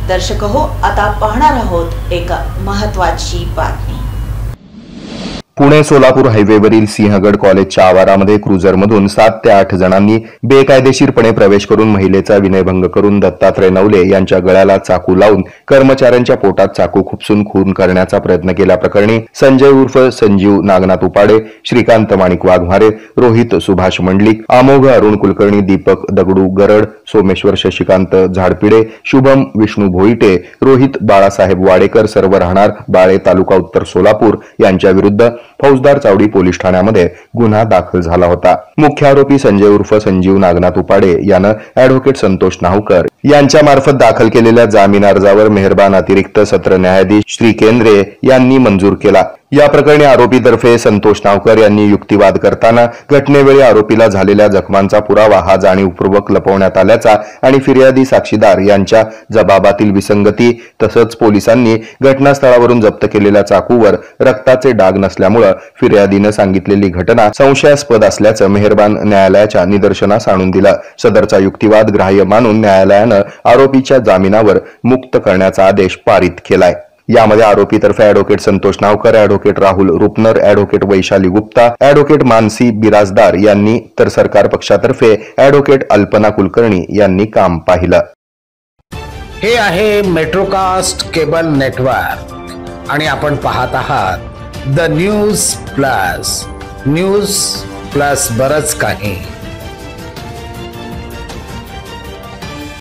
दर्शक हो, आता पाहणार आहोत एक महत्त्वाची बातमी। पुणे सोलापूर हायवेवरील सिंहगड कॉलेजच्या आवारामध्ये क्रुझरमधून 7 ते 8 जणांनी बेकायदेशीरपणे प्रवेश करून महिलेचा विनयभंग करून दत्तात्रय नवले यांच्या गळ्याला चाकू लावून कर्मचाऱ्यांच्या पोटात चाकू खुपसून खून करण्याचा प्रयत्न केल्याप्रकरणी संजय उर्फ संजीव नागनाथ उपाडे, श्रीकांत माणिक वाघमारे, रोहित सुभाष मंडलिक, अमोघ अरुण कुलकर्णी, दीपक दगडू गरड, सोमेश्वर शशिकांत झाडपिडे, शुभम विष्णू भोईटे, रोहित बाळासाहेब वाडेकर सर्व राहणार बाळे, तालुका उत्तर सोलापूर यांच्या विरुद्ध फौजदार चावडी पोलीस ठाण्यामध्ये गुन्हा दाखल झाला होता। मुख्य आरोपी संजय उर्फ संजीव नागनाथ उपाडे यानं ॲडव्होकेट संतोष नाहूकर यांच्या मार्फत दाखल केलेल्या जामीन अर्जावर मेहरबान अतिरिक्त सत्र न्यायाधीश श्री केंद्रे यांनी मंजूर केला। या प्रकरणी आरोपीतर्फे संतोष नाहूकर यांनी युक्तिवाद करताना घटनेवेळी आरोपीला झालेल्या जखमांचा पुरावा हा जाणीवपूर्वक लपवण्यात आल्याचा आणि फिर्यादी साक्षीदार यांच्या जबाबातील विसंगती तसंच पोलिसांनी घटनास्थळावरून जप्त केलेल्या चाकूवर रक्ताचे डाग नसल्यामुळे फिर्यादीनं सांगितलेली घटना संशयास्पद असल्याचं मेहरबान न्यायालयाच्या निदर्शनास आणून दिलं। सदरचा युक्तिवाद ग्राह्य मानून न्यायालयानं आरोपीच्या जामिनावर मुक्त करण्याचा आदेश पारित केलाय। यामध्ये आरोपीतर्फे advocate Santosh Nahukar, advocate Rahul Rupnar, advocate Vaishali Gupta, advocate Mansi Birajdar यांनी तर सरकार पक्षातर्फे ॲडव्होकेट अल्पना कुलकर्णी यांनी काम पाहिलं। हे आहे मेट्रोकास्ट केबल नेटवर्क आणि आपण पाहत आहात द न्यूज प्लस बरच काही।